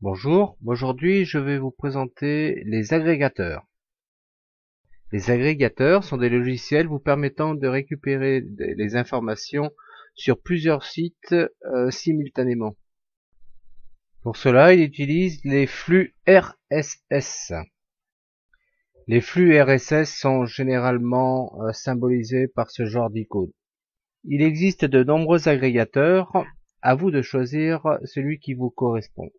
Bonjour, aujourd'hui je vais vous présenter les agrégateurs. Les agrégateurs sont des logiciels vous permettant de récupérer les informations sur plusieurs sites simultanément. Pour cela, il utilise les flux RSS. Les flux RSS sont généralement symbolisés par ce genre d'icône. Il existe de nombreux agrégateurs, à vous de choisir celui qui vous correspond.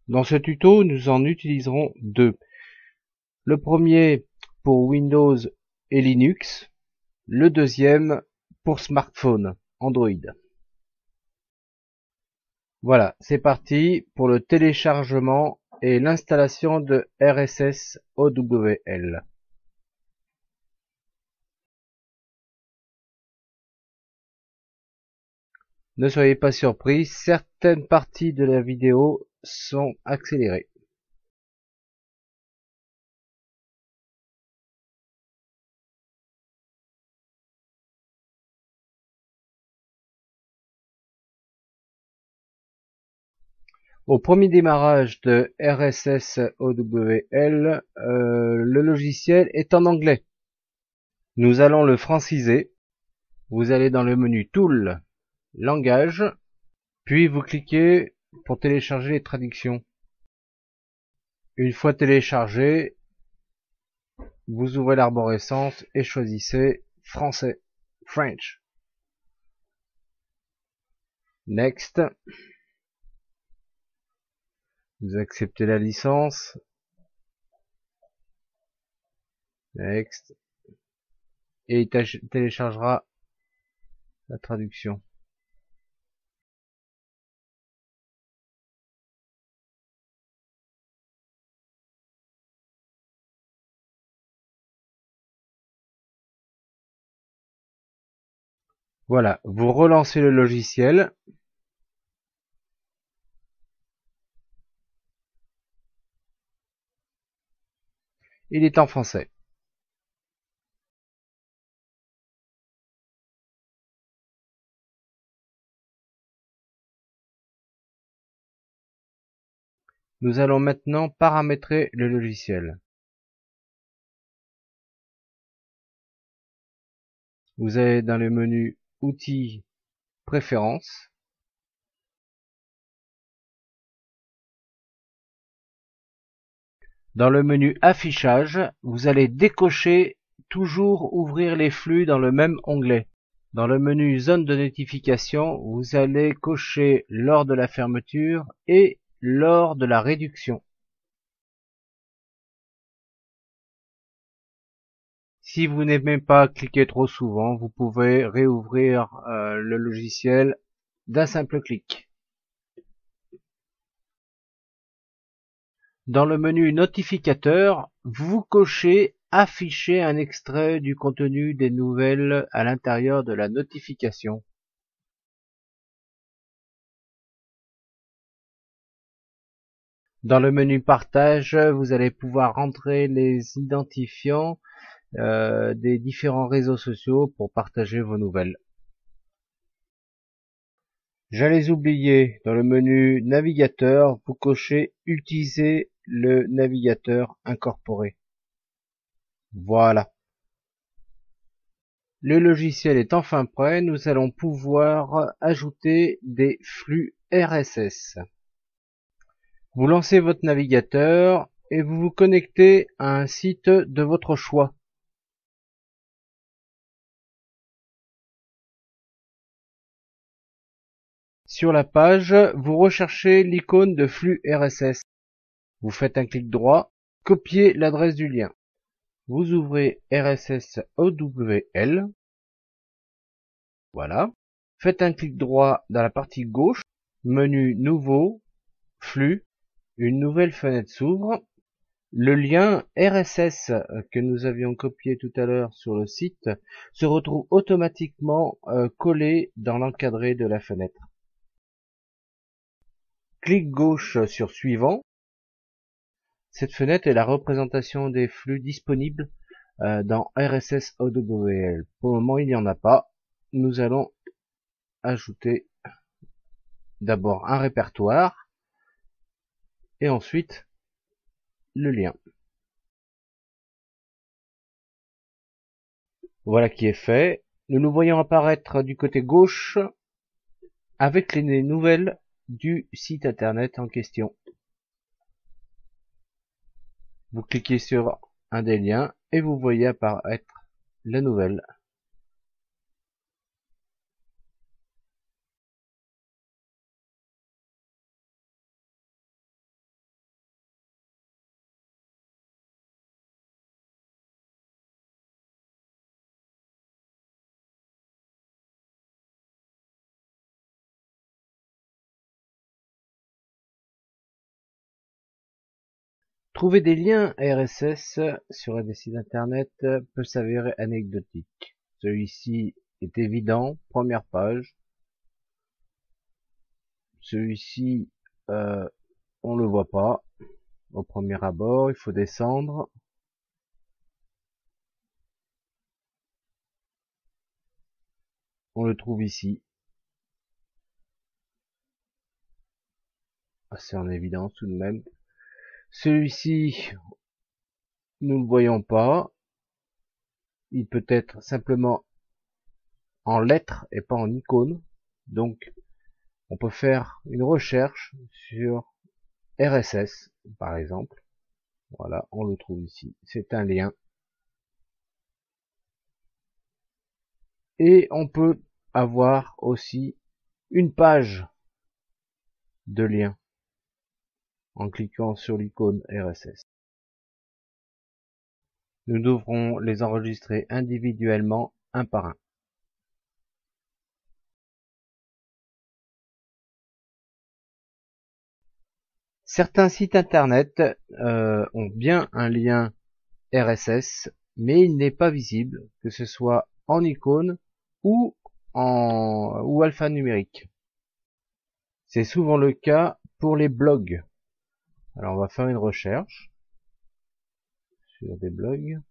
Dans ce tuto, nous en utiliserons deux. Le premier pour Windows et Linux, le deuxième pour smartphone, Android. Voilà, c'est parti pour le téléchargement et l'installation de RSS OWL. Ne soyez pas surpris, certaines parties de la vidéo sont accélérées. Au premier démarrage de RSS OWL, le logiciel est en anglais. Nous allons le franciser. Vous allez dans le menu Tool, Langage, puis vous cliquez pour télécharger les traductions. Une fois téléchargé, vous ouvrez l'arborescence et choisissez Français, French. Next. Vous acceptez la licence. Next. Et il téléchargera la traduction. Voilà, vous relancez le logiciel. Il est en français. Nous allons maintenant paramétrer le logiciel. Vous allez dans le menu Outils, Préférences. Dans le menu Affichage, vous allez décocher toujours ouvrir les flux dans le même onglet. Dans le menu Zone de notification, vous allez cocher lors de la fermeture et lors de la réduction. Si vous n'aimez pas cliquer trop souvent, vous pouvez réouvrir le logiciel d'un simple clic. Dans le menu Notificateur, vous cochez Afficher un extrait du contenu des nouvelles à l'intérieur de la notification. Dans le menu Partage, vous allez pouvoir rentrer les identifiants des différents réseaux sociaux pour partager vos nouvelles. J'allais oublier, dans le menu Navigateur, vous cochez Utiliser le navigateur incorporé. Voilà. Le logiciel est enfin prêt, nous allons pouvoir ajouter des flux RSS. Vous lancez votre navigateur et vous vous connectez à un site de votre choix. Sur la page, vous recherchez l'icône de flux RSS. Vous faites un clic droit, copiez l'adresse du lien. Vous ouvrez RSS OWL. Voilà. Faites un clic droit dans la partie gauche, menu Nouveau, Flux. Une nouvelle fenêtre s'ouvre. Le lien RSS que nous avions copié tout à l'heure sur le site se retrouve automatiquement collé dans l'encadré de la fenêtre. Clic gauche sur Suivant. Cette fenêtre est la représentation des flux disponibles dans RSS OWL. Pour le moment, il n'y en a pas. Nous allons ajouter d'abord un répertoire. et ensuite le lien. Voilà qui est fait. Nous nous voyons apparaître du côté gauche avec les nouvelles du site internet en question. Vous cliquez sur un des liens et vous voyez apparaître la nouvelle. Trouver des liens RSS sur des sites internet peut s'avérer anecdotique. Celui-ci est évident, première page. Celui-ci, on le voit pas au premier abord, il faut descendre. On le trouve ici. Assez en évidence tout de même. Celui-ci, nous ne le voyons pas. Il peut être simplement en lettres et pas en icône. Donc, on peut faire une recherche sur RSS, par exemple. Voilà, on le trouve ici. C'est un lien. Et on peut avoir aussi une page de lien en cliquant sur l'icône RSS. Nous devrons les enregistrer individuellement un par un. Certains sites internet ont bien un lien RSS, mais il n'est pas visible, que ce soit en icône ou alphanumérique. C'est souvent le cas pour les blogs. Alors on va faire une recherche sur des blogs,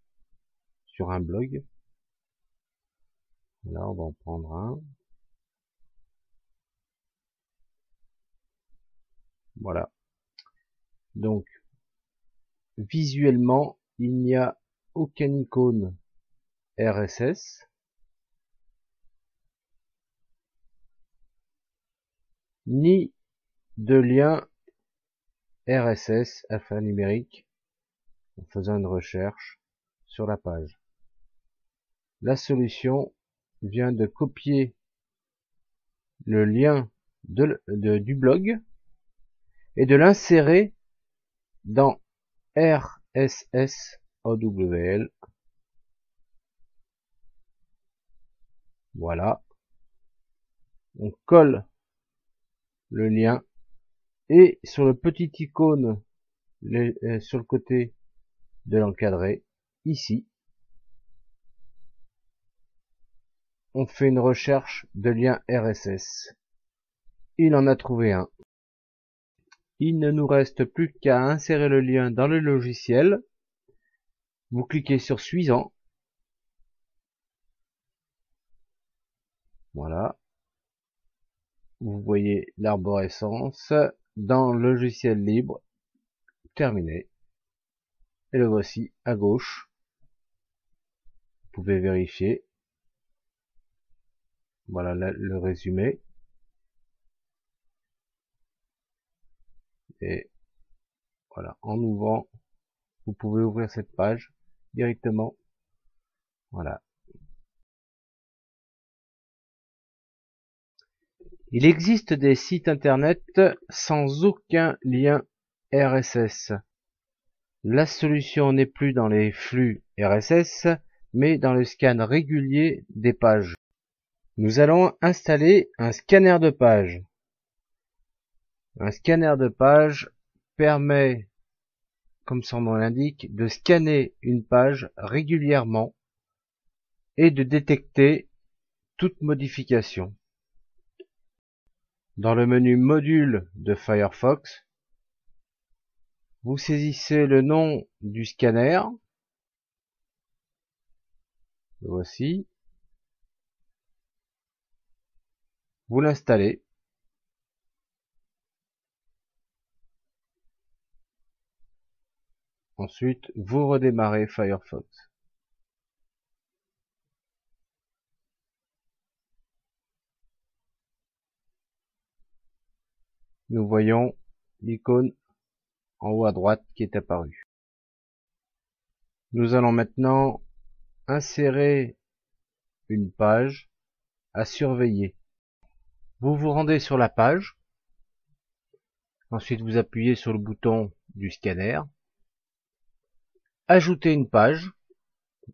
sur un blog. Là on va en prendre un. Voilà. Donc visuellement il n'y a aucune icône RSS. Ni de lien RSS alphanumérique en faisant une recherche sur la page. La solution vient de copier le lien du blog et de l'insérer dans RSS OWL. Voilà. On colle le lien et sur le petit icône sur le côté de l'encadré, ici, on fait une recherche de lien RSS. Il en a trouvé un. Il ne nous reste plus qu'à insérer le lien dans le logiciel. Vous cliquez sur suivant. Voilà. Vous voyez l'arborescence dans le logiciel libre. Terminé. Et le voici à gauche. Vous pouvez vérifier. Voilà le résumé. Et voilà, en ouvrant, vous pouvez ouvrir cette page directement. Voilà. Il existe des sites internet sans aucun lien RSS. La solution n'est plus dans les flux RSS, mais dans le scan régulier des pages. Nous allons installer un scanner de page. Un scanner de page permet, comme son nom l'indique, de scanner une page régulièrement et de détecter toute modification. Dans le menu Module de Firefox, vous saisissez le nom du scanner. Le voici. Vous l'installez. Ensuite, vous redémarrez Firefox. Nous voyons l'icône en haut à droite qui est apparue. Nous allons maintenant insérer une page à surveiller. Vous vous rendez sur la page. Ensuite, vous appuyez sur le bouton du scanner. Ajouter une page.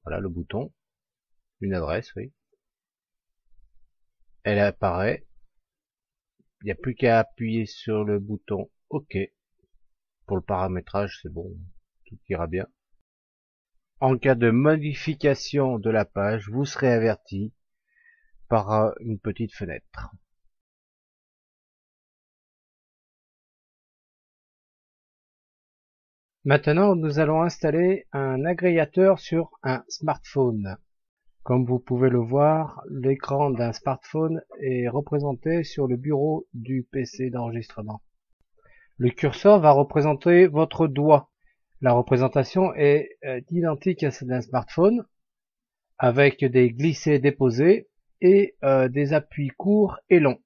Voilà le bouton. Une adresse, oui. Elle apparaît. Il n'y a plus qu'à appuyer sur le bouton OK. Pour le paramétrage, c'est bon. Tout ira bien. En cas de modification de la page, vous serez averti par une petite fenêtre. Maintenant, nous allons installer un agrégateur sur un smartphone. Comme vous pouvez le voir, l'écran d'un smartphone est représenté sur le bureau du PC d'enregistrement. Le curseur va représenter votre doigt. La représentation est identique à celle d'un smartphone, avec des glissés-déposés et des appuis courts et longs.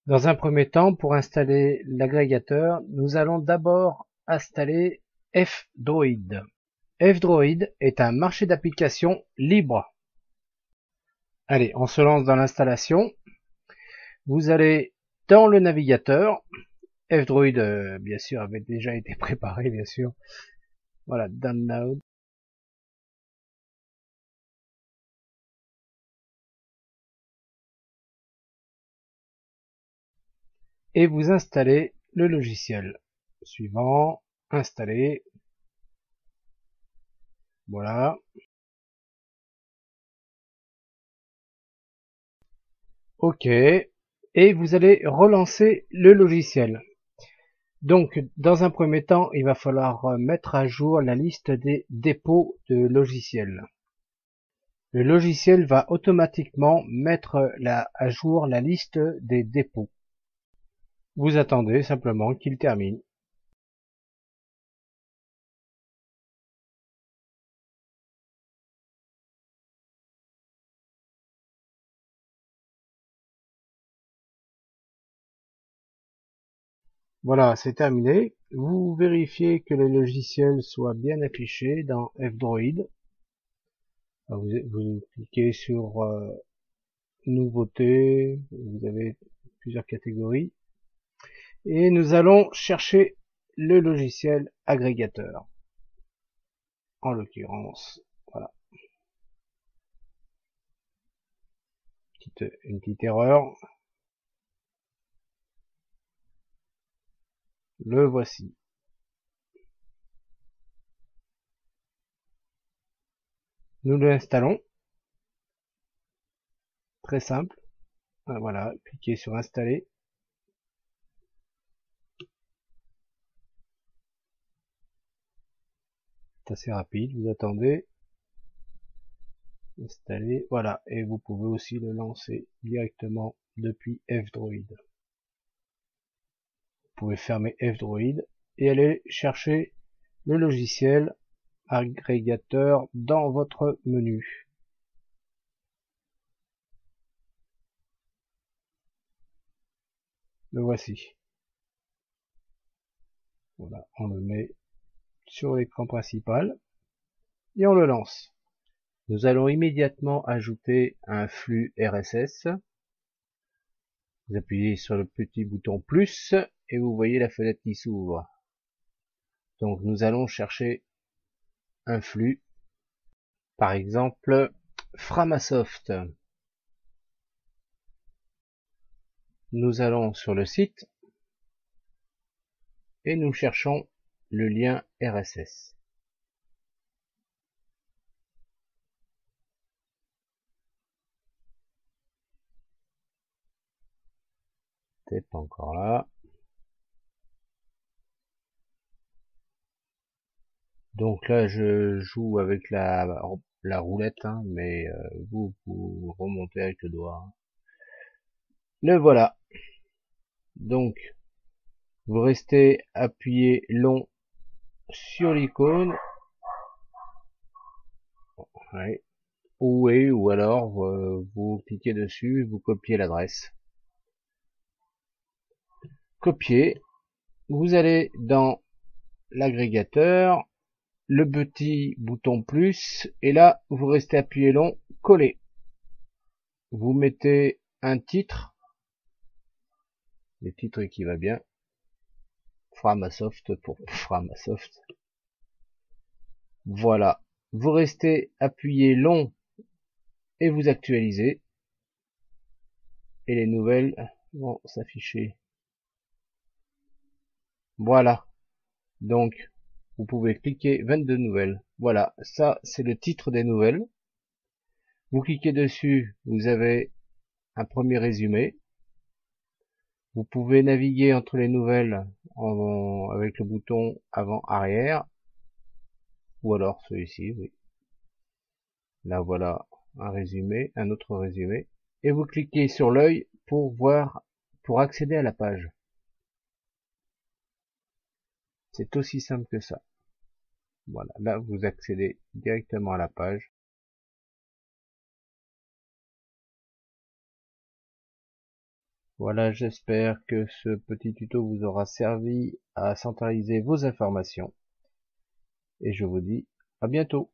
Dans un premier temps, pour installer l'agrégateur, nous allons d'abord installer F-Droid. F-Droid est un marché d'applications libre. Allez, on se lance dans l'installation. Vous allez dans le navigateur. F-Droid, bien sûr, avait déjà été préparé, bien sûr. Voilà, download. Et vous installez le logiciel. Suivant, installer. Voilà. OK. Et vous allez relancer le logiciel. Donc, dans un premier temps, il va falloir mettre à jour la liste des dépôts de logiciels. Le logiciel va automatiquement mettre à jour la liste des dépôts. Vous attendez simplement qu'il termine. Voilà, c'est terminé. Vous vérifiez que le logiciel soit bien affiché dans F-Droid. Vous cliquez sur Nouveautés, vous avez plusieurs catégories. Et nous allons chercher le logiciel agrégateur. En l'occurrence, voilà. Une petite erreur. Le voici. Nous l'installons. Très simple. Voilà, cliquez sur installer. C'est assez rapide, vous attendez. Installer, voilà, et vous pouvez aussi le lancer directement depuis F-Droid. Vous pouvez fermer F-Droid et aller chercher le logiciel agrégateur dans votre menu. Le voici. Voilà, on le met sur l'écran principal et on le lance. Nous allons immédiatement ajouter un flux RSS. Vous appuyez sur le petit bouton plus et vous voyez la fenêtre qui s'ouvre. Donc nous allons chercher un flux, par exemple Framasoft. Nous allons sur le site et nous cherchons le lien RSS. C'est pas encore là. Donc là je joue avec la roulette, hein, mais vous remontez avec le doigt. Le voilà. Donc vous restez appuyé long sur l'icône, ouais, ou alors vous cliquez dessus, vous copiez l'adresse. Copier, vous allez dans l'agrégateur, le petit bouton plus, et là vous restez appuyé long, coller. Vous mettez un titre, le titre qui va bien, Framasoft pour Framasoft. Voilà, vous restez appuyé long et vous actualisez, et les nouvelles vont s'afficher. Voilà, donc vous pouvez cliquer 22 nouvelles. Voilà, ça c'est le titre des nouvelles. Vous cliquez dessus, vous avez un premier résumé. Vous pouvez naviguer entre les nouvelles avec le bouton avant-arrière, ou alors celui-ci, oui. Là voilà un résumé, un autre résumé, et vous cliquez sur l'œil pour voir, pour accéder à la page. C'est aussi simple que ça. Voilà, là vous accédez directement à la page. Voilà, j'espère que ce petit tuto vous aura servi à centraliser vos informations. Et je vous dis à bientôt.